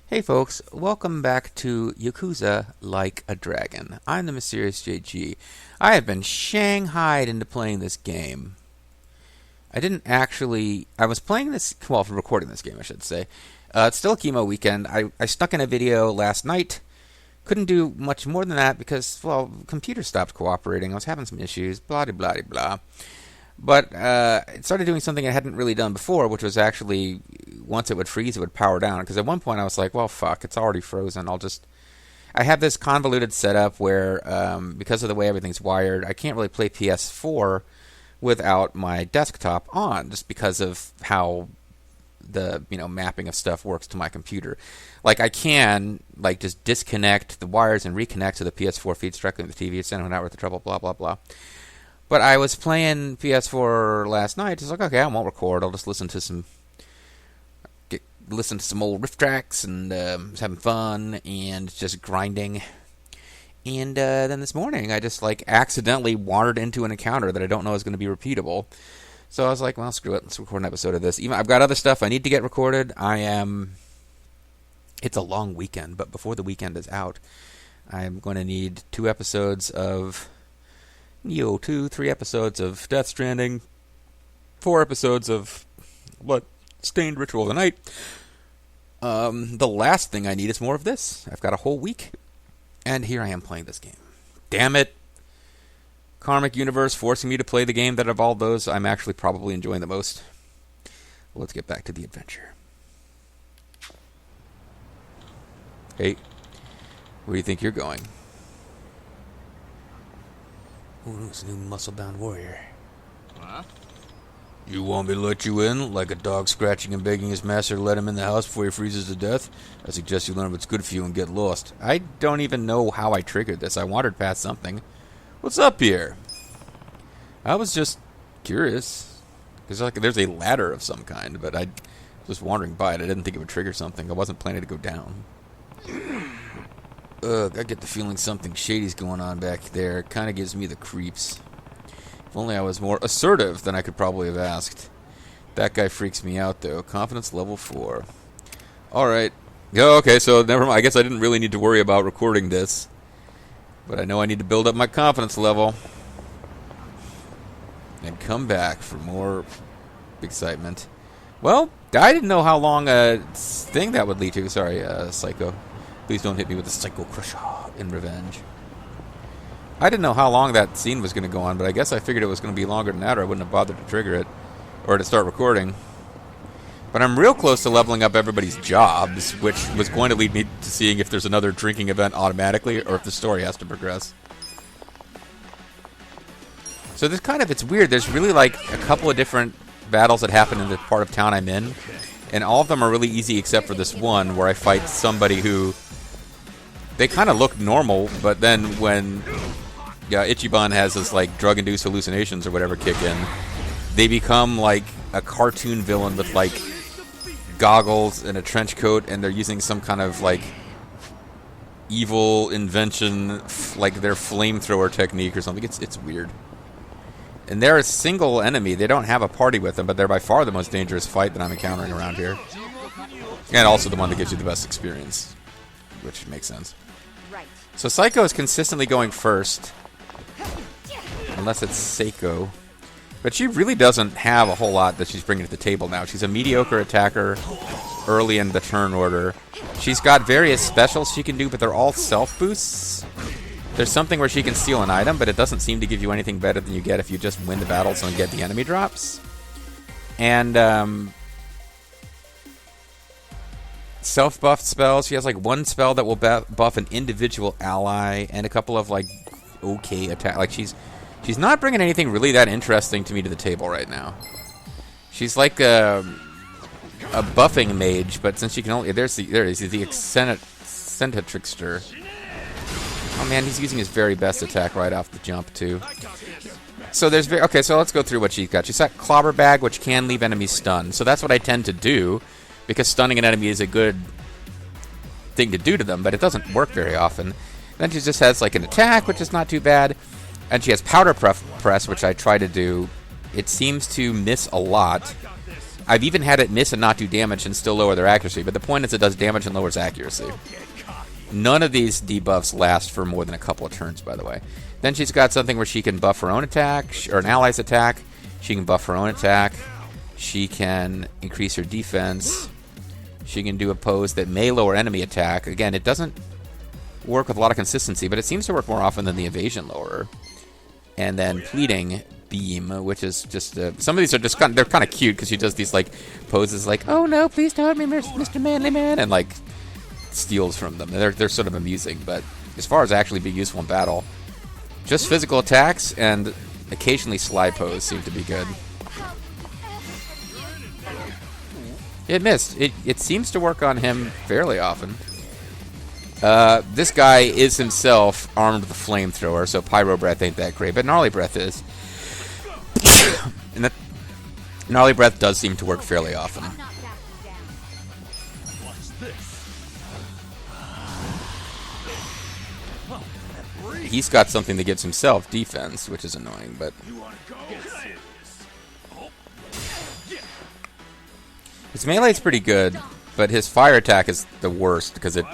Hey folks, welcome back to Yakuza Like a Dragon. I'm the Mysterious JG. I have been shanghaied into playing this game. I was playing this, well, recording this game I should say. It's still a chemo weekend. I stuck in a video last night. Couldn't do much more than that because, well, computer stopped cooperating. I was having some issues, blah, blah, blah, blah. But it started doing something I hadn't really done before, which was actually, once it would freeze, it would power down. Because at one point I was like, well, fuck, it's already frozen. I have this convoluted setup where, because of the way everything's wired, I can't really play PS4 without my desktop on, just because of how the mapping of stuff works to my computer. Like, I can, just disconnect the wires and reconnect to the PS4 feeds directly to the TV. It's not worth the trouble, blah, blah, blah. But I was playing PS4 last night. It's like, okay, I won't record. I'll just listen to some old riff tracks and just having fun and just grinding. And then this morning, I just accidentally wandered into an encounter that I don't know is going to be repeatable. So I was like, well, screw it. Let's record an episode of this. Even I've got other stuff I need to get recorded. It's a long weekend, but before the weekend is out, I'm going to need 2 episodes of Neo 2, 3 episodes of Death Stranding, 4 episodes of Stained Ritual of the Night. The last thing I need is more of this. I've got a whole week, and here I am playing this game. Damn it. Karmic Universe forcing me to play the game that of all those I'm actually probably enjoying the most. Well, let's get back to the adventure. Hey, where do you think you're going? Ooh, it's a new muscle-bound warrior. Huh? You want me to let you in, like a dog scratching and begging his master to let him in the house before he freezes to death? I suggest you learn what's good for you and get lost. I don't even know how I triggered this. I wandered past something. What's up here? I was just curious. There's a ladder of some kind, but I was wandering by it. I didn't think it would trigger something. I wasn't planning to go down. Ugh, I get the feeling something shady's going on back there. It kind of gives me the creeps. If only I was more assertive, then I could probably have asked. That guy freaks me out, though. Confidence level 4. Alright. Okay, so never mind. I guess I didn't really need to worry about recording this. But I know I need to build up my confidence level. And come back for more excitement. Well, I didn't know how long a thing that would lead to. Sorry, Psycho. Please don't hit me with the Psycho Crusher in revenge. I didn't know how long that scene was going to go on, but I guess I figured it was going to be longer than that, or I wouldn't have bothered to trigger it, or to start recording. But I'm real close to leveling up everybody's jobs, which was going to lead me to seeing if there's another drinking event automatically, or if the story has to progress. So there's it's weird. There's really a couple of different battles that happen in the part of town I'm in, and all of them are really easy except for this one where I fight somebody who, they kind of look normal, but then when Ichiban has his drug-induced hallucinations or whatever kick in, they become a cartoon villain with goggles and a trench coat, and they're using some kind of evil invention, their flamethrower technique or something. It's weird. And they're a single enemy. They don't have a party with them, but they're by far the most dangerous fight that I'm encountering around here. And also the one that gives you the best experience, which makes sense. So Psycho is consistently going first, unless it's Seiko. But she really doesn't have a whole lot that she's bringing to the table now. She's a mediocre attacker early in the turn order. She's got various specials she can do, but they're all self-boosts. There's something where she can steal an item, but it doesn't seem to give you anything better than you get if you just win the battles and get the enemy drops. And self-buffed spells. She has one spell that will buff an individual ally, and a couple of okay attack. She's not bringing anything really that interesting to me to the table right now. She's like a buffing mage, but since she can only there it is the Eccentrickster. Oh man, he's using his very best attack right off the jump too. So there's okay. So let's go through what she's got. She's got Clobber Bag, which can leave enemies stunned. So that's what I tend to do, because stunning an enemy is a good thing to do to them, but it doesn't work very often. Then she just has an attack, which is not too bad. And she has Powder Press, which I try to do. It seems to miss a lot. I've even had it miss and not do damage and still lower their accuracy, but the point is it does damage and lowers accuracy. None of these debuffs last for more than a couple of turns, by the way. Then she's got something where she can buff her own attack, or an ally's attack. She can buff her own attack. She can increase her defense. She can do a pose that may lower enemy attack. Again, it doesn't work with a lot of consistency, but it seems to work more often than the evasion lower. And then pleading beam, which is just some of these are just they're kind of cute because she does these like poses like, "Oh no, please don't hurt me, Mr. Manly Man," and like steals from them. They're sort of amusing, but as far as actually being useful in battle, just physical attacks and occasionally slide pose seem to be good. It missed. It seems to work on him fairly often. This guy is himself armed with a flamethrower, so Pyro Breath ain't that great, but Gnarly Breath is. And that Gnarly Breath does seem to work fairly often. He's got something that gives himself defense, which is annoying, but... His melee's pretty good, but his fire attack is the worst because it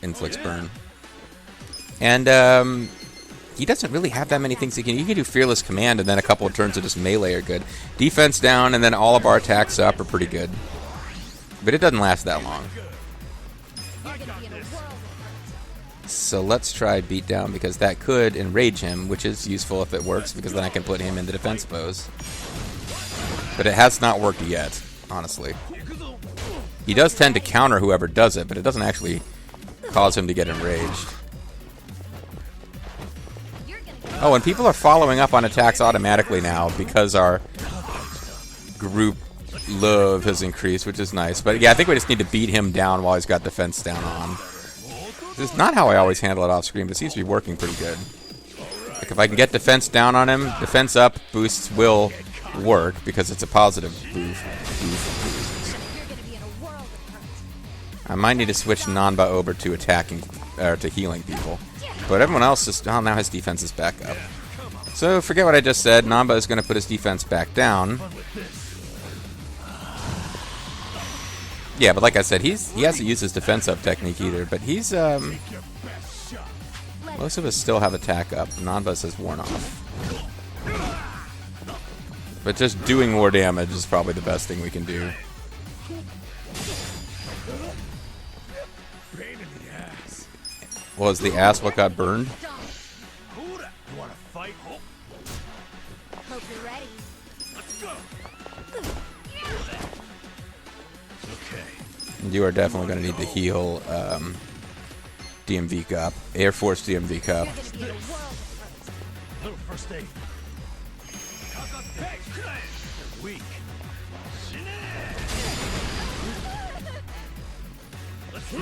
inflicts burn. And he doesn't really have that many things he can do. You can do Fearless Command, and then a couple of turns of just melee are good. Defense down, and then all of our attacks up are pretty good. But it doesn't last that long. So let's try Beat Down, because that could enrage him, which is useful if it works, because then I can put him in the defense pose. But it has not worked yet, honestly. He does tend to counter whoever does it, but it doesn't actually cause him to get enraged. Oh, and people are following up on attacks automatically now because our group love has increased, which is nice. But yeah, I think we just need to beat him down while he's got defense down on. This is not how I always handle it off screen, but it seems to be working pretty good. Like if I can get defense down on him, defense up boosts will work because it's a positive boost. I might need to switch Nanba over to attacking, or to healing people. But everyone else is, now his defense is back up. So forget what I just said. Nanba is going to put his defense back down. Yeah, but like I said, he hasn't used his defense up technique either. But he's most of us still have attack up. Nanba's has worn off. But just doing more damage is probably the best thing we can do. Was the ass what got burned? You are definitely going to need to heal DMV Cup. Air Force DMV Cup.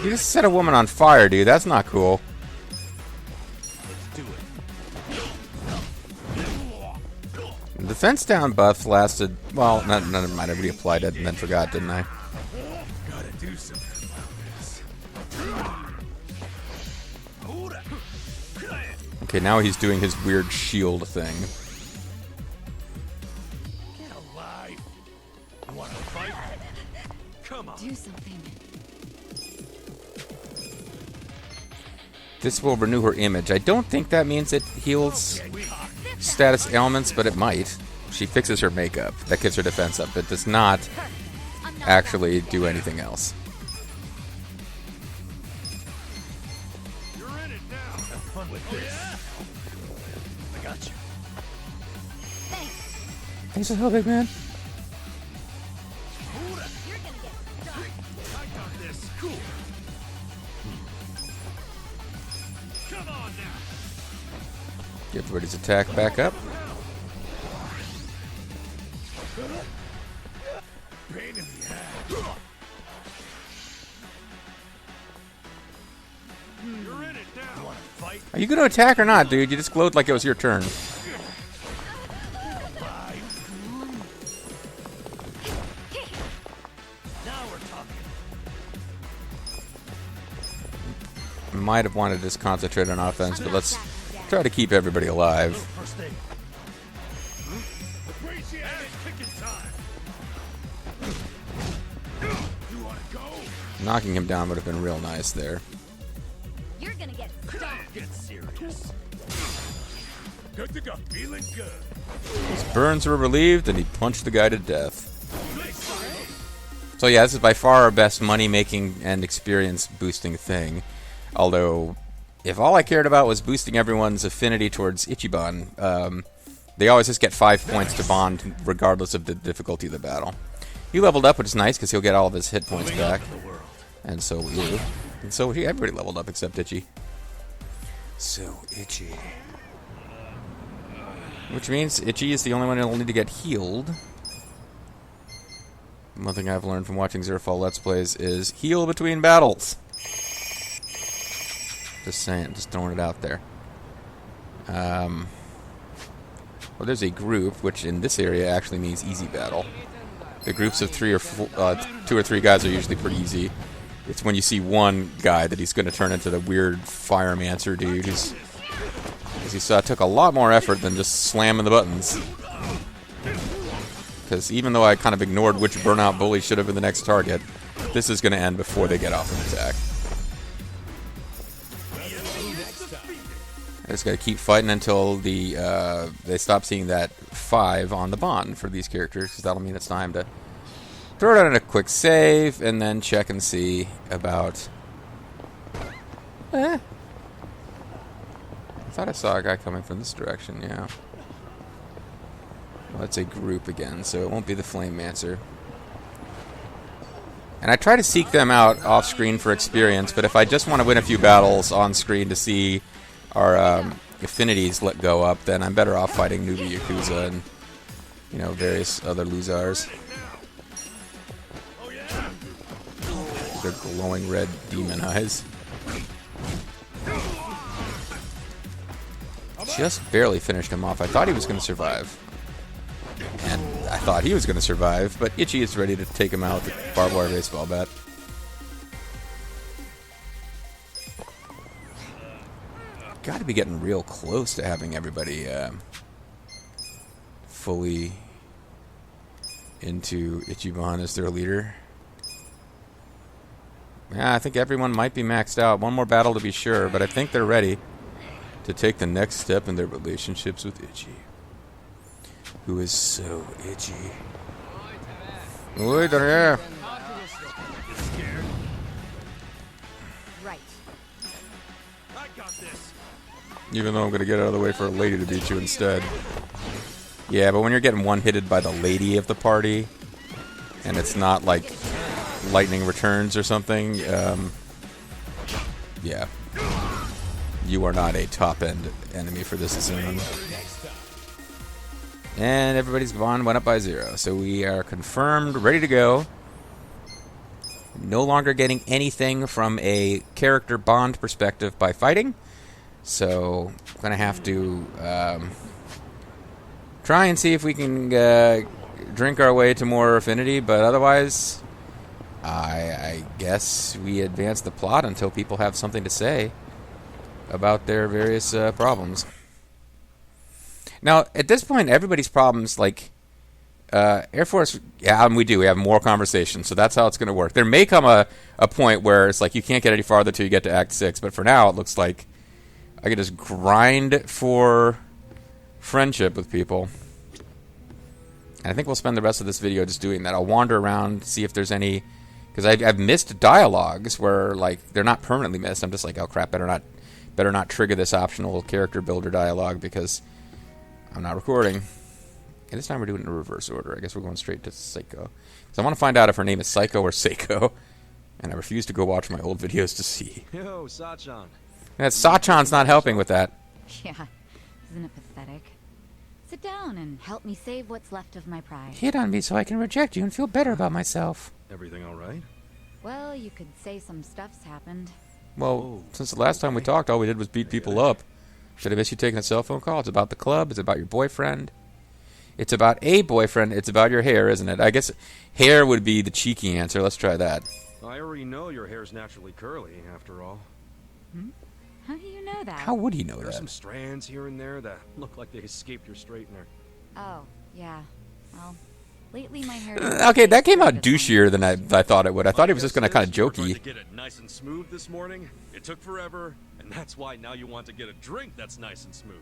You just set a woman on fire, dude. That's not cool. The defense down buff lasted, well, never mind. I reapplied it and then forgot, didn't I? Gotta do something about this. Okay, now he's doing his weird shield thing. Get alive. You wanna fight? Come on. Do something. This will renew her image. I don't think that means it heals status ailments, but it might. She fixes her makeup. That gives her defense up. It does not actually do anything else. You're in it now. Have fun with this. I got you. Thanks for help, big man. You're gonna get done. I got this. Cool. Come on now. Get everybody's attack back up. Are you going to attack or not, dude? You just glowed like it was your turn. Might have wanted to just concentrate on offense, but let's try to keep everybody alive. Knocking him down would have been real nice there. You're gonna get stomped. Get serious. Good to go. Feeling good. His burns were relieved, and he punched the guy to death. So yeah, this is by far our best money-making and experience-boosting thing. Although, if all I cared about was boosting everyone's affinity towards Ichiban, they always just get 5 points to bond, regardless of the difficulty of the battle. He leveled up, which is nice, because he'll get all of his hit points back. And so will you. And so everybody leveled up except Itchy. So Itchy. Which means Itchy is the only one who'll need to get healed. One thing I've learned from watching Zerfall Let's Plays is heal between battles. Just saying, just throwing it out there. Well, there's a group, which in this area actually means easy battle. The groups of 2 or 3 guys are usually pretty easy. It's when you see one guy that he's going to turn into the weird Firemancer dude who's, as you saw, took a lot more effort than just slamming the buttons. Because even though I kind of ignored which burnout bully should have been the next target, this is going to end before they get off an attack. I just got to keep fighting until they stop seeing that 5 on the bond for these characters, because that'll mean it's time to throw it out in a quick save, and then check and see about... I thought I saw a guy coming from this direction, yeah. Well, it's a group again, so it won't be the Flamemancer. And I try to seek them out off-screen for experience, but if I just want to win a few battles on-screen to see our affinities let go up, then I'm better off fighting newbie Yakuza and, you know, various other losers. Their glowing red demon eyes. Just barely finished him off. I thought he was going to survive. And I thought he was going to survive, but Itchy is ready to take him out with the barbed wire baseball bat. Got to be getting real close to having everybody fully into Ichiban as their leader. Yeah, I think everyone might be maxed out. One more battle to be sure, but I think they're ready to take the next step in their relationships with Itchy. Who is so itchy. Oi, there. Right. I got this. Even though I'm going to get out of the way for a lady to beat you instead. Yeah, but when you're getting one-hitted by the lady of the party, and it's not like lightning returns or something, yeah. You are not a top-end enemy for this zone. And everybody's bond went up by 0. So we are confirmed, ready to go. No longer getting anything from a character bond perspective by fighting. So I'm going to have to try and see if we can drink our way to more affinity. But otherwise, I guess we advance the plot until people have something to say about their various problems. Now, at this point, everybody's problems, like, Air Force, yeah, we do. We have more conversations, so that's how it's going to work. There may come a point where it's like you can't get any farther till you get to Act 6, but for now, it looks like I can just grind for friendship with people. And I think we'll spend the rest of this video just doing that. I'll wander around, see if there's any, because I've missed dialogues where, like, they're not permanently missed. I'm just like, oh crap, better not trigger this optional character builder dialogue because I'm not recording. And this time we're doing it in reverse order. I guess we're going straight to Seiko. So I want to find out if her name is Psycho or Seiko. And I refuse to go watch my old videos to see. Yo, Sachan. And Sachan's not helping with that. Yeah, isn't it pathetic? Sit down and help me save what's left of my pride. Hit on me so I can reject you and feel better about myself. Everything all right? Well, you could say some stuff's happened. Well, since the last time we talked, all we did was beat people up. Should I miss you taking a cell phone call? It's about the club. It's about your boyfriend. It's about a boyfriend. It's about your hair, isn't it? I guess hair would be the cheeky answer. Let's try that. I already know your hair's naturally curly, after all. Hmm? How do you know that? How would he know There's that? some strands here and there that look like they escaped your straightener. Oh, yeah. Well, Lately, my hair. Okay, that came out douchier than I thought it would. I thought he was just going to kind of You were going jokey. to get it nice and smooth this morning. It took forever, and that's why now you want to get a drink that's nice and smooth.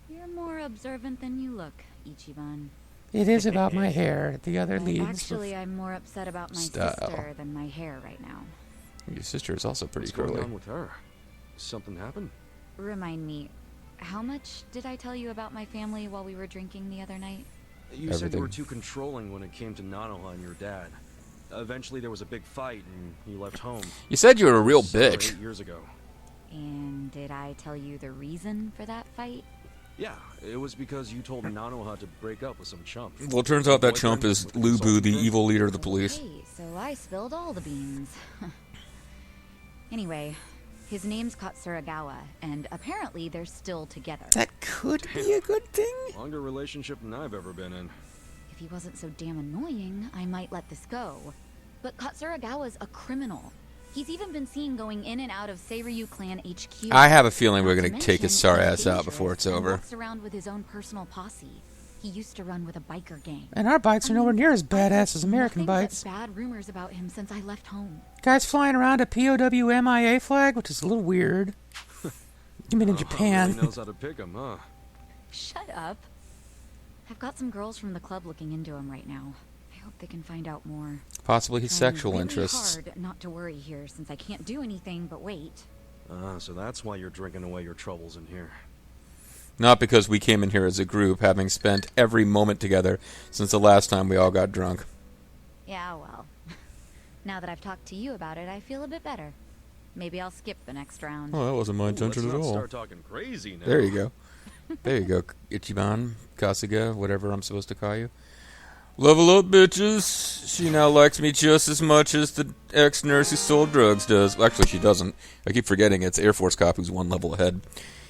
You're more observant than you look, Ichiban. It is about my hair. The other And leads. actually, I'm more upset about my Style. sister than my hair right now. Your sister is also pretty What's going curly. on with her? Something happened? Remind me, how much did I tell you about my family while we were drinking the other night? You said you were Everything. too controlling when it came to Nanoha and your dad. Eventually there was a big fight and you left home. You said you were a real 7 or bitch. 8 years ago. And did I tell you the reason for that fight? Yeah, it was because you told Nanoha to break up with some chump. Well, it turns out that chump is Lubu, the evil leader of the police. Okay, so I spilled all the beans. Anyway, his name's Katsuragawa, and apparently they're still together. That could be a good thing. Longer relationship than I've ever been in. If he wasn't so damn annoying, I might let this go. But Katsuragawa's a criminal. He's even been seen going in and out of Seiryu Clan HQ. I have a feeling we're Not going to to take his mention, sorry he's ass out before dangerous it's and over. walks around with his own personal posse. He used to run with a biker gang. And our bikes are nowhere near as I've badass heard as American nothing but bikes. bad rumors about him since I left home. Guys flying around a POW MIA flag, which is a little weird. You mean in Really Japan? knows how to pick 'em, huh? Shut up. I've got some girls from the club looking into him right now. I hope they can find out more. Possibly his Trying sexual really interests. hard not to worry here since I can't do anything but wait. So that's why you're drinking away your troubles in here. Not because we came in here as a group, having spent every moment together since the last time we all got drunk. Yeah, well. Now that I've talked to you about it, I feel a bit better. Maybe I'll skip the next round. Oh, that wasn't my Let's intention at not all. start talking crazy now. There you go. There you go, Ichiban, Kasuga, whatever I'm supposed to call you. Level up, bitches. She now likes me just as much as the ex-nurse who sold drugs does. Well, actually, she doesn't. I keep forgetting it's Air Force cop who's one level ahead.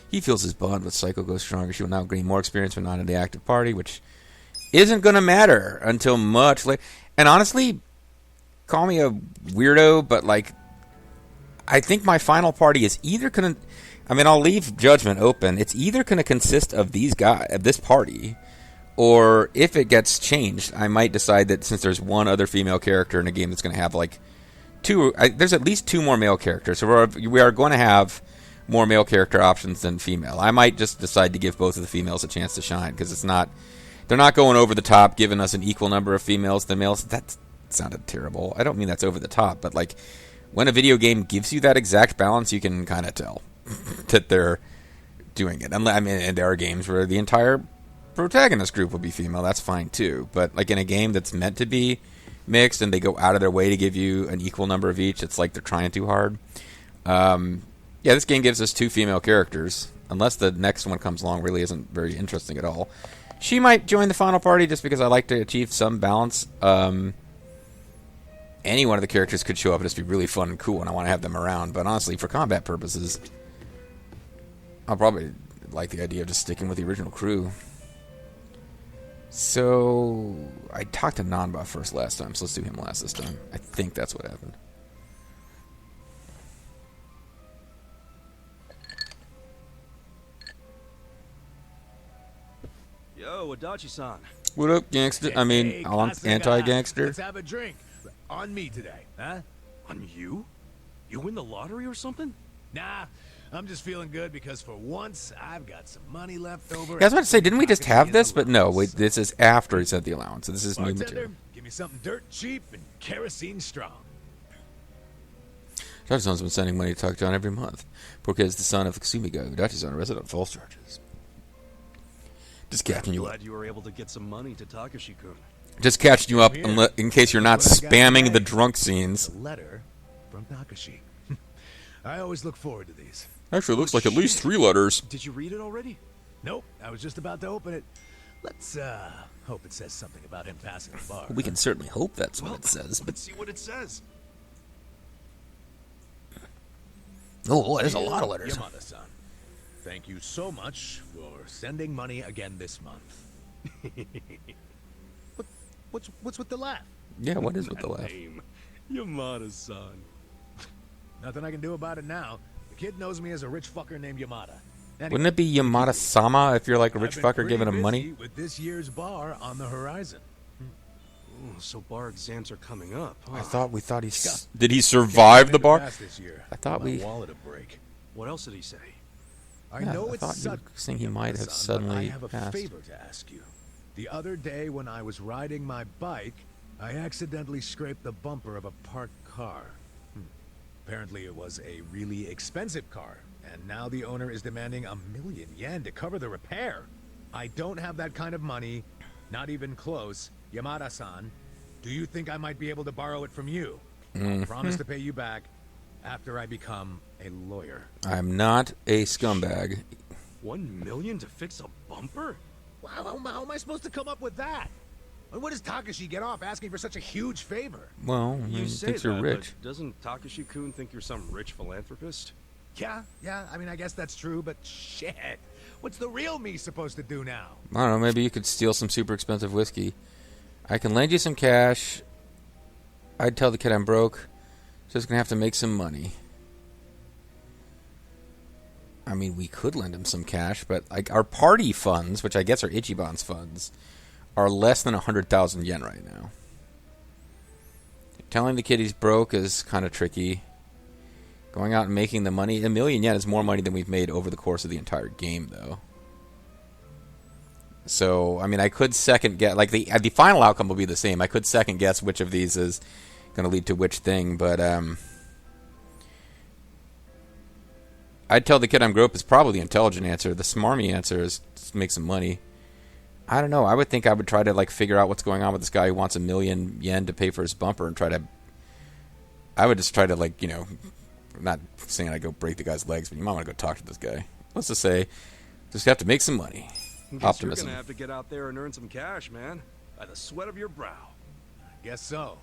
He feels his bond with Psycho goes stronger. She will now gain more experience when not in the active party, which isn't going to matter until much later. And honestly, call me a weirdo, but like, I think my final party is either going to... I mean, I'll leave judgment open. It's either going to consist of these guys, of this party, or if it gets changed, I might decide that since there's one other female character in a game that's going to have like two... there's at least two more male characters, so we are going to have more male character options than female. I might just decide to give both of the females a chance to shine, because it's not... They're not going over the top, giving us an equal number of females than males. That sounded terrible. I don't mean that's over the top, but like, when a video game gives you that exact balance, you can kind of tell that they're doing it. I mean, and there are games where the entire protagonist group will be female. That's fine too. But like in a game that's meant to be mixed, and they go out of their way to give you an equal number of each, it's like they're trying too hard. Yeah, this game gives us two female characters, unless the next one comes along really isn't very interesting at all. She might join the final party just because I like to achieve some balance. Any one of the characters could show up and just be really fun and cool, and I want to have them around. But honestly, for combat purposes, I'll probably like the idea of just sticking with the original crew. So, I talked to Nanba first last time, so let's do him last this time. I think that's what happened. Yo, Adachi-san. What up, gangster? I mean, Hey, I'm Kasuga, anti-gangster. Let's have a drink. On me today, huh? On you? You win the lottery or something? Nah, I'm just feeling good because for once I've got some money left over. Yeah, I was about to say, didn't we just have this? But no, wait. wait, this is after he sent the allowance. So this is new Bartender, material. give me something dirt cheap and kerosene strong. Dachi-san's been sending money to Taka-chan every month. Porque is the son of Kasumiga. Dachi-san arrested on false charges. Just catching you up. Glad you were able to get some money to Takashi-kun. Just catching you up Here. in case you're not What I got spamming today. the drunk scenes. A letter from Takashi. I always look forward to these. Actually, it looks like at least 3 letters. Did you read it already? Nope, I was just about to open it. Let's hope it says something about him passing the bar. We can certainly hope that's what it says. But Let's see what it says. oh, there's a lot of letters. Yamada-san, thank you so much for sending money again this month. What's with the laugh? Yeah, what is with the laugh? Name. Yamada-san. Nothing I can do about it now. The kid knows me as a rich fucker named Yamada. Anyway, Wouldn't it be Yamada-sama if you're like a I've rich been fucker pretty giving him busy money? with this year's bar on the horizon. Oh, so bar exams are coming up, huh? We thought did he survive the bar? This year. I thought My wallet to break. What else did he say? I Yeah, know I it's thought you were saying he might have son, but I suddenly have a passed. favor to ask you. The other day when I was riding my bike, I accidentally scraped the bumper of a parked car. Apparently it was a really expensive car, and now the owner is demanding =1,000,000 yen to cover the repair. I don't have that kind of money, not even close. Yamada-san, do you think I might be able to borrow it from you? I'll promise to pay you back after I become a lawyer. I'm not a scumbag. 1 million to fix a bumper? Wow, how am I supposed to come up with that? And what does Takashi get off asking for such a huge favor? Well, You he say thinks that, you're rich. but doesn't Takashi-kun think you're some rich philanthropist? Yeah, I mean, I guess that's true, but shit. What's the real me supposed to do now? I don't know, maybe you could steal some super expensive whiskey. I can lend you some cash. I'd tell the kid I'm broke. Just gonna have to make some money. I mean, we could lend him some cash, but like our party funds, which I guess are Ichiban's funds, are less than 100,000 yen right now. Telling the kid he's broke is kind of tricky. Going out and making the money, 1,000,000 yen is more money than we've made over the course of the entire game, though. So, I mean, I could second guess, like the final outcome will be the same. I could second guess which of these is going to lead to which thing, but I'd tell the kid I'm broke is probably the intelligent answer. The smarmy answer is just make some money. I don't know. I would think I would try to like figure out what's going on with this guy who wants 1,000,000 yen to pay for his bumper and try to. I would just try to like, you know, not saying I'd go break the guy's legs, but you might want to go talk to this guy. Let's just say, just have to make some money. Guess Optimism. You're gonna have to get out there and earn some cash, man. By the sweat of your brow. Guess so.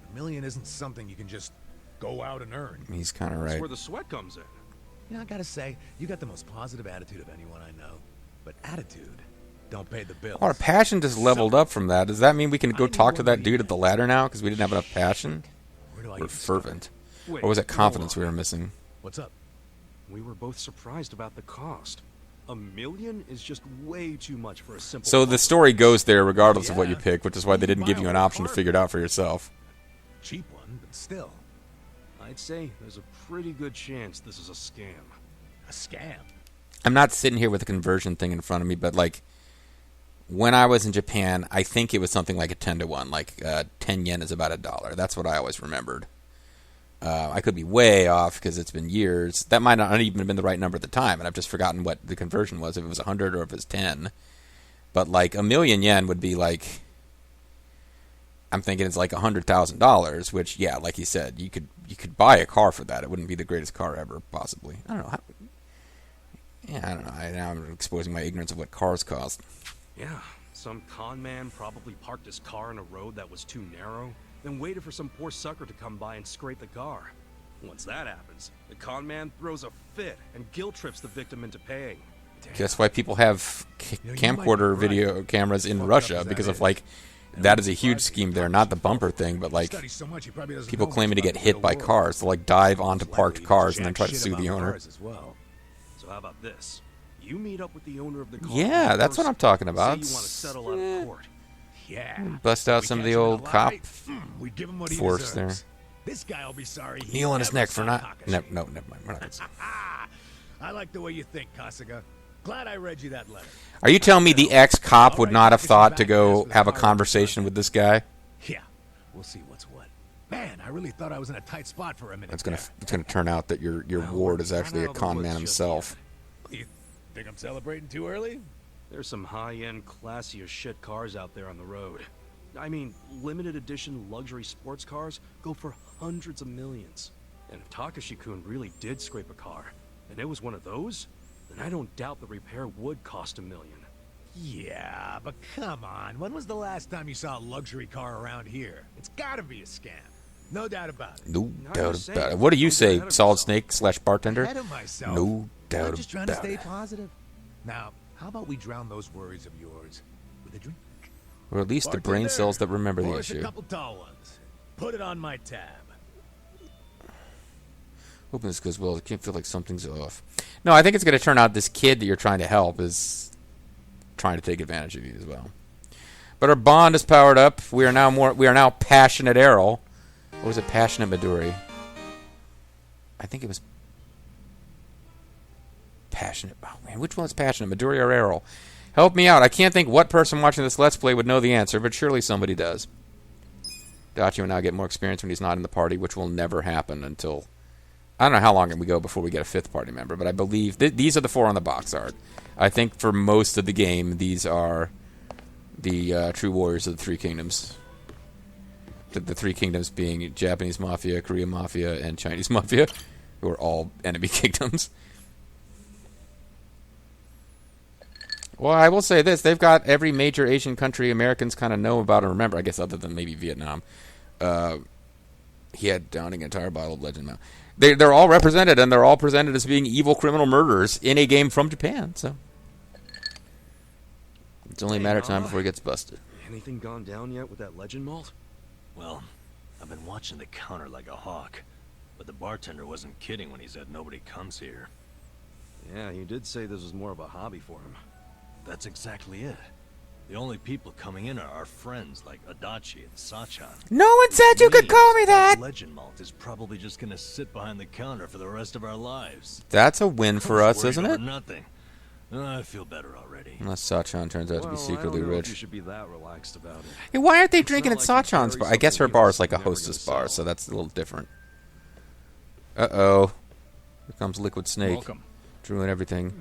But 1,000,000 isn't something you can just go out and earn. He's kind of That's right. where the sweat comes in. You know, I gotta say, you got the most positive attitude of anyone I know. But attitude don't pay the bills. Our passion just leveled up from that. Does that mean we can go talk to that dude at the ladder now because we didn't have enough passion? Where do I We're even start? fervent. Wait, Or was it hold confidence on. we were missing? What's up? We were both surprised about the cost. 1,000,000 is just way too much for a simple. So the bumper. story goes there regardless of what you Yeah. pick, which is why they didn't give you an option to figure it out for yourself. Cheap one, but still. I'd say there's a pretty good chance this is a scam. A scam. I'm not sitting here with a conversion thing in front of me, but like when I was in Japan, I think it was something like a 10-to-1. Like 10 yen is about $1. That's what I always remembered. I could be way off because it's been years. That might not even have been the right number at the time, and I've just forgotten what the conversion was, if it was 100 or if it was 10. But like 1,000,000 yen would be like, I'm thinking it's like $100,000, which, yeah, like you said, you could buy a car for that. It wouldn't be the greatest car ever, possibly. I don't know. I don't know. Now I'm exposing my ignorance of what cars cost. Yeah, some con man probably parked his car in a road that was too narrow, then waited for some poor sucker to come by and scrape the car. Once that happens, the con man throws a fit and guilt trips the victim into paying. That's why people have You might camcorder be right. video cameras in Fucked up Russia, as that because of is. like that is a huge scheme there, not the bumper thing, but like Studies so much, he probably doesn't people know claiming to much get about hit the by real world. cars to like dive onto Most parked likely cars and then jack try to shit sue the about owner. cars as well. So how about this? You meet up with the owner of the car. Yeah, in that's what person, I'm talking about. Say you want to settle out of court. Yeah. Bust out We some of catch the him in a old cop lie, we'd give him what he force deserves. This guy'll be sorry. he kneel on his ever neck for saw not. Takashi. No, never mind. We're not gonna say. I like the way you think, Kasuga. Glad I read you that letter. Are you telling me the ex-cop would All right, not have Takashi thought to back go there have a for the conversation with this guy? Yeah, we'll see what's what. Man, I really thought I was in a tight spot for a minute. It's gonna there. turn out that your ward is actually a con man himself. You think I'm celebrating too early? There's some high-end, classy as shit cars out there on the road. I mean, limited edition luxury sports cars go for hundreds of millions. And if Takashi-kun really did scrape a car, and it was one of those, then I don't doubt the repair would cost $1 million. Yeah, but come on. When was the last time you saw a luxury car around here? It's gotta be a scam. No doubt about it. No Now doubt you're about saying it. What do you don't get say, ahead of Solid yourself. Snake / bartender? Ahead of myself. No doubt I'm just trying to about stay it. positive. Now, how about we drown those worries of yours with a drink? Or at least the brain Bartender, cells that remember the pour us a issue. couple tall ones. Put it on my tab. Hoping this goes well. I can't feel like something's off. No, I think it's going to turn out this kid that you're trying to help is trying to take advantage of you as well. But our bond is powered up. We are now passionate Errol. Or was it passionate Midori? I think it was passionate. Oh man, which one's passionate, Midori or Errol? Help me out. I can't think what person watching this Let's Play would know the answer, but surely somebody does. Dachi will now get more experience when he's not in the party, which will never happen until... I don't know how long we go before we get a 5th party member, but I believe... these are the 4 on the box art. I think for most of the game, these are the true warriors of the 3 kingdoms. The 3 kingdoms being Japanese Mafia, Korean Mafia, and Chinese Mafia, who are all enemy kingdoms. Well, I will say this. They've got every major Asian country Americans kind of know about and remember, I guess, other than maybe Vietnam. He had downing an entire bottle of Legend Mount. They're all represented, and they're all presented as being evil criminal murderers in a game from Japan, so... It's only a matter of time before he gets busted. Anything gone down yet with that Legend malt? Well, I've been watching the counter like a hawk, but the bartender wasn't kidding when he said nobody comes here. Yeah, he did say this was more of a hobby for him. That's exactly it. The only people coming in are our friends like Adachi and Sachan. No one said you could call me that! Legend malt is probably just gonna sit behind the counter for the rest of our lives. That's a win for us, Worried isn't over it? Nothing. I feel better already. Unless Sachan turns out to be secretly I don't know rich. if you should be that relaxed about it. Hey, why aren't they It's drinking at not like you Sachan's carry bar? I guess her something bar is like a you're never hostess gonna bar, sell. so that's a little different. Uh-oh. Here comes Liquid Snake. Welcome. Drew and everything.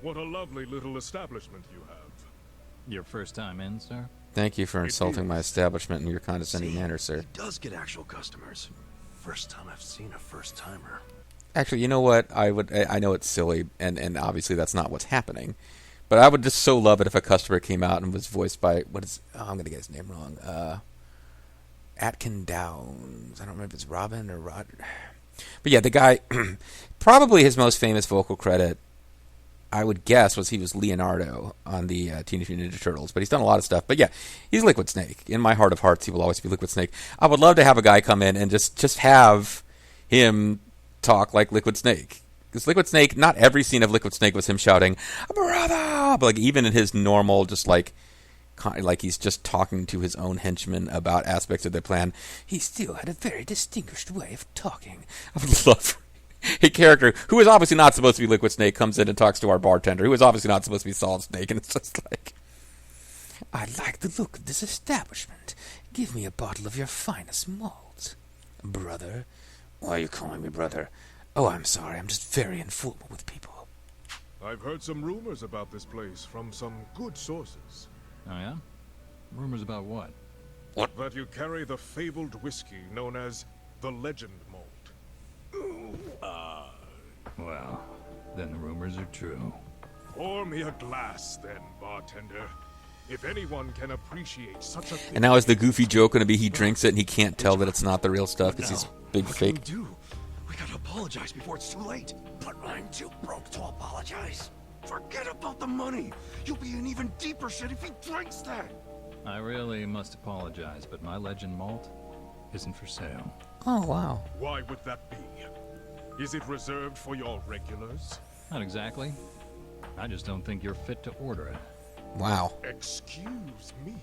What a lovely little establishment you have. Your first time in, sir? Thank you for insulting my establishment in your condescending manner, sir. He does get actual customers. First time I've seen a first-timer. Actually, you know what? I know it's silly, and obviously that's not what's happening. But I would just so love it if a customer came out and was voiced by, I'm going to get his name wrong. Atkin Downs. I don't remember if it's Robin or Rod. But yeah, the guy, probably his most famous vocal credit, I would guess, was he was Leonardo on the Teenage Mutant Ninja Turtles. But he's done a lot of stuff. But yeah, he's Liquid Snake. In my heart of hearts, he will always be Liquid Snake. I would love to have a guy come in and just have him talk like Liquid Snake. Because Liquid Snake, not every scene of Liquid Snake was him shouting, "Brother!" But like even in his normal, just like he's just talking to his own henchmen about aspects of their plan, he still had a very distinguished way of talking. I would love a character who is obviously not supposed to be Liquid Snake comes in and talks to our bartender, who is obviously not supposed to be Solid Snake, and it's just like, I like the look of this establishment. Give me a bottle of your finest malt. Brother? Why are you calling me brother? Oh, I'm sorry. I'm just very informal with people. I've heard some rumors about this place from some good sources. Oh, yeah? Rumors about what? That you carry the fabled whiskey known as the Legend Malt. Well, then the rumors are true. Pour me a glass, then, bartender. If anyone can appreciate such a thing... And now is the goofy joke going to be he drinks it and he can't tell that it's not the real stuff because he's big What can we fake? do? We gotta apologize before it's too late. But I'm too broke to apologize. Forget about the money. You'll be in even deeper shit if he drinks that. I really must apologize, but my Legend malt isn't for sale. Oh, wow. Why would that be? Is it reserved for your regulars? Not exactly. I just don't think you're fit to order it. Wow. Excuse me.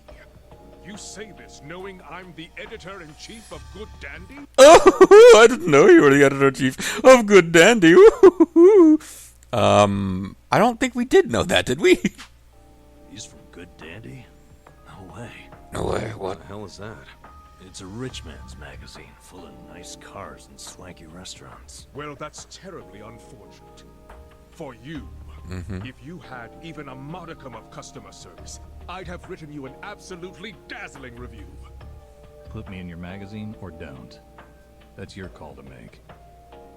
You say this knowing I'm the editor-in-chief of Good Dandy? Oh, I didn't know you were the editor-in-chief of Good Dandy. I don't think we did know that, did we? He's from Good Dandy? No way. No way. What What? the hell is that? It's a rich man's magazine full of nice cars and swanky restaurants. Well, that's terribly unfortunate. For you, if you had even a modicum of customer service, I'd have written you an absolutely dazzling review. Put me in your magazine or don't. That's your call to make.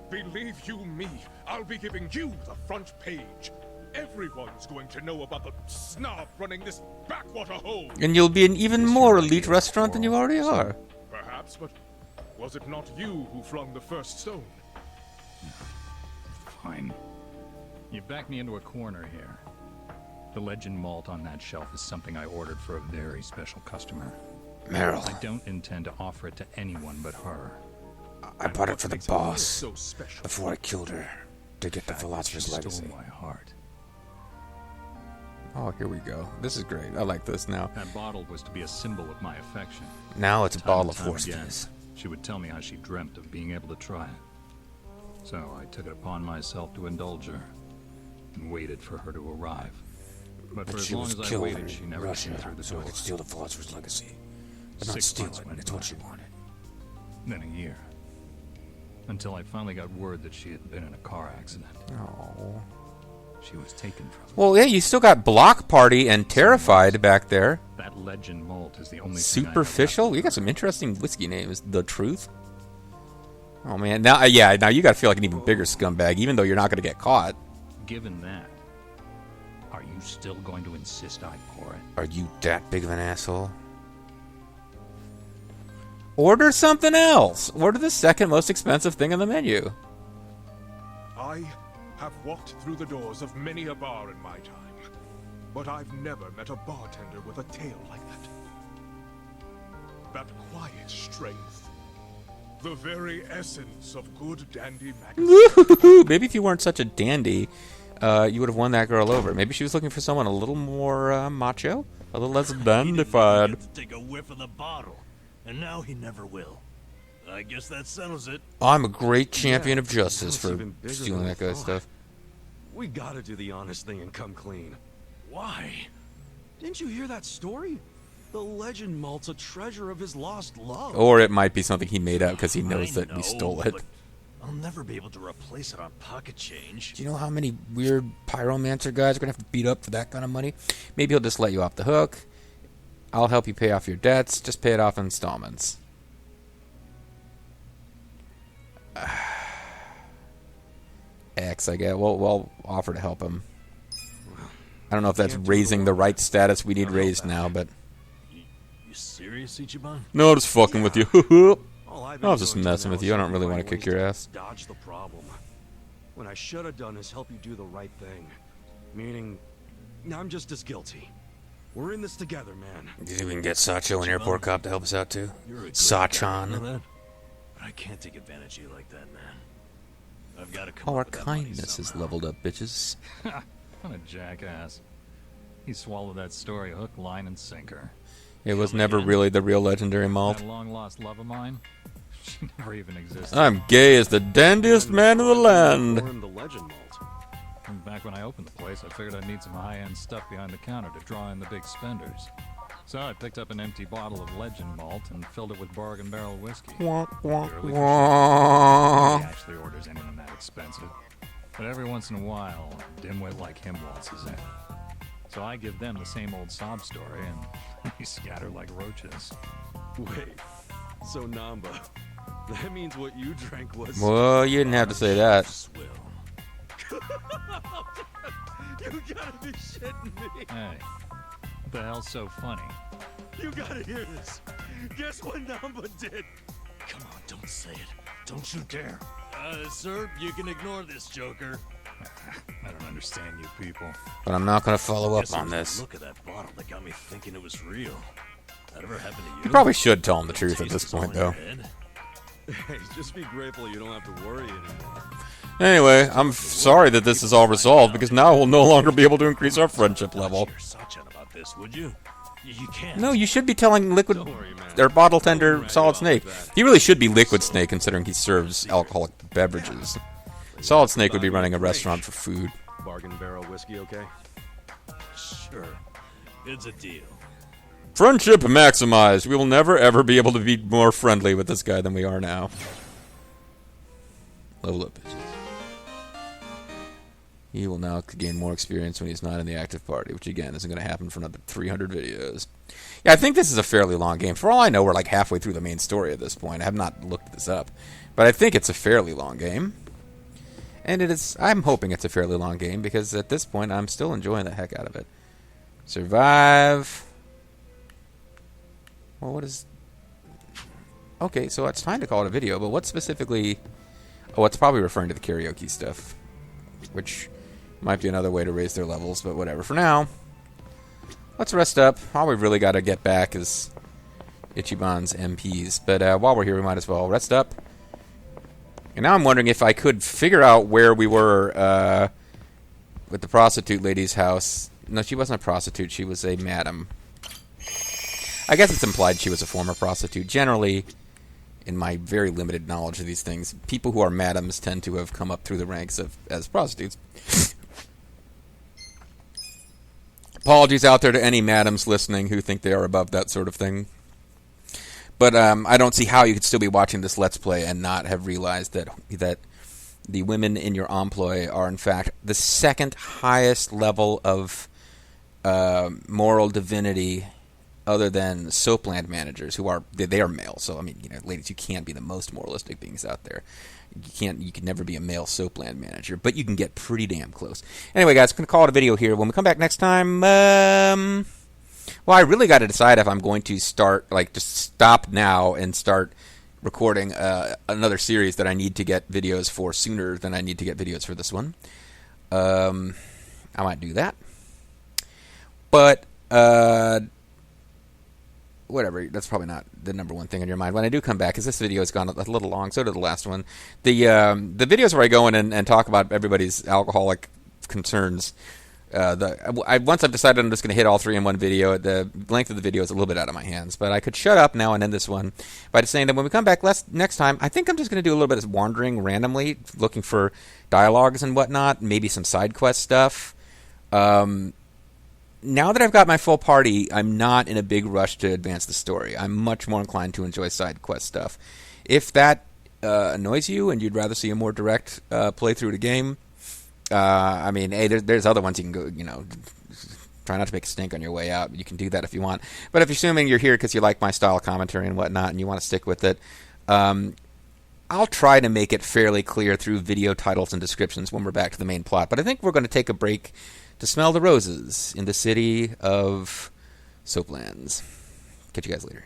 Believe you me, I'll be giving you the front page. Everyone's going to know about the snob running this backwater hole. And you'll be an even more elite restaurant than you already are. Perhaps, but was it not you who flung the first stone? Fine. You backed me into a corner here. The Legend malt on that shelf is something I ordered for a very special customer. Meryl, I don't intend to offer it to anyone but her. I bought it for the boss So special. before I killed her to get the Philosopher's She Legacy. stole my heart. Oh, here we go. This is great. I like this now. That bottle was to be a symbol of my affection. Now it's a bottle of Time horse again, piss. she would tell me how she dreamt of being able to try it. So I took it upon myself to indulge her, and waited for her to arrive. But for as long as I waited, she never came through the door. steal the philosopher's legacy. But not 6 steal months it. went It's what by. she wanted. Then a year. Until I finally got word that she had been in a car accident. Oh. She was taken from me. Well, yeah, you still got Block Party and Terrified back there. That legend malt is the only thing I have Superficial. left You of got some interesting whiskey names. The Truth. Oh man, now now you got to feel like an even bigger scumbag, even though you're not going to get caught. her. Given that, are you still going to insist I pour it? Are you that big of an asshole? Order something else. Order the second most expensive thing on the menu. I have walked through the doors of many a bar in my time, but I've never met a bartender with a tale like that. That quiet strength. The very essence of good dandy magazine. Woo-hoo-hoo. Maybe if you weren't such a dandy, you would have won that girl over. Maybe she was looking for someone a little more macho, a little less He didn't even dandified. get to take a whiff of the bottle, and now he never will. I guess that settles it. I'm a great champion of justice It's for even bigger stealing than that guy's I stuff. We gotta do the honest thing and come clean. Why? Didn't you hear that story? The legend malt's a treasure of his lost love. Or it might be something he made up because he I knows that know, we stole it. but I'll never be able to replace it on pocket change. Do you know how many weird pyromancer guys are going to have to beat up for that kind of money? Maybe he'll just let you off the hook. I'll help you pay off your debts. Just pay it off in installments. X, I guess. We'll offer to help him. I don't know if that's raising the right status we need raised now, but... You serious, Ichiban? No, just fucking with you. All I've I was been just doing till messing now with is you. I don't trying really find want to kick ways your to ass. Dodge the problem. What I should have done is help you do the right thing. Meaning, I'm just as guilty. We're in this together, man. Do you think we can get Sacho, an airport cop, to help us out too? You're a good Sachan. guy, you know that? But I can't take advantage of you like that, man. I've got to come Oh, our up with that money kindness is somehow. leveled up, bitches. What a jackass. He swallowed that story hook, line, and sinker. It was never really the real legendary malt. That long-lost love of mine, she never even existed. I'm gay as the dandiest man in the land. Pouring the legend malt. And back when I opened the place, I figured I'd need some high-end stuff behind the counter to draw in the big spenders. So I picked up an empty bottle of legend malt and filled it with bargain barrel whiskey. Wah, wah, Purely for wah. Nobody actually orders anything that expensive. But every once in a while, a dimwit like him waltzes in. So I give them the same old sob story, and we scatter like roaches. Wait. So Namba, that means what you drank was... Well, you didn't have to say that. Swill. You gotta be shitting me. Hey, what the hell's so funny? You gotta hear this. Guess what Namba did? Come on, don't say it. Don't you dare. Sir, you can ignore this, Joker. I don't understand you people. But I'm not going to follow up Guess it on was the this. Look at that bottle that got me thinking it was real. That ever happened to you? You probably should tell him the truth at Taste this is all point, in your though. head? Hey, just be grateful you don't have to worry anymore. Anyway, I'm sorry that this is all resolved, because now we'll no longer be able to increase our friendship level. Talk to your Sachan about this, would you? You can't. No, you should be telling Liquid... Don't worry, man. or Bottle Tender Don't Solid write it Snake. off like that. He really should be Liquid Snake, considering he serves alcoholic beverages. Solid Snake would be running a restaurant for food. Bargain barrel whiskey, okay? Sure. It's a deal. Friendship maximized. We will never ever be able to be more friendly with this guy than we are now. Level up, bitches. He will now gain more experience when he's not in the active party, which again isn't going to happen for another 300 videos. Yeah, I think this is a fairly long game. For all I know, we're like halfway through the main story at this point. I have not looked this up, but I think it's a fairly long game. And it is. I'm hoping it's a fairly long game because at this point I'm still enjoying the heck out of it. Survive. Well, what is... Okay, so it's time to call it a video, but what specifically... Oh, it's probably referring to the karaoke stuff, which might be another way to raise their levels, but whatever. For now, let's rest up. All we've really got to get back is Ichiban's MPs, but while we're here, we might as well rest up. And now I'm wondering if I could figure out where we were with the prostitute lady's house No, she wasn't a prostitute. She was a madam. I guess it's implied she was a former prostitute. Generally, in my very limited knowledge of these things, people who are madams tend to have come up through the ranks as prostitutes. Apologies out there to any madams listening who think they are above that sort of thing. But I don't see how you could still be watching this Let's Play and not have realized that the women in your employ are, in fact, the second highest level of moral divinity other than soapland managers, who are male. So, I mean, ladies, you can't be the most moralistic beings out there. You can never be a male soapland manager, but you can get pretty damn close. Anyway, guys, I'm going to call it a video here. When we come back next time, well, I really got to decide if I'm going to start, just stop now and start recording another series that I need to get videos for sooner than I need to get videos for this one. I might do that. But, whatever, that's probably not the number one thing on your mind. When I do come back, because this video has gone a little long, so did the last one, the videos where I go in and talk about everybody's alcoholic concerns, once I've decided I'm just going to hit all three in one video, the length of the video is a little bit out of my hands. But I could shut up now and end this one by just saying that when we come back next time, I think I'm just going to do a little bit of wandering randomly, looking for dialogues and whatnot, maybe some side quest stuff. Now that I've got my full party, I'm not in a big rush to advance the story. I'm much more inclined to enjoy side quest stuff. If that annoys you and you'd rather see a more direct playthrough of the game, I mean, hey, there's other ones you can go, try not to make a stink on your way out. You can do that if you want. But if you're assuming you're here because you like my style of commentary and whatnot and you want to stick with it, I'll try to make it fairly clear through video titles and descriptions when we're back to the main plot. But I think we're going to take a break to smell the roses in the city of Soaplands. Catch you guys later.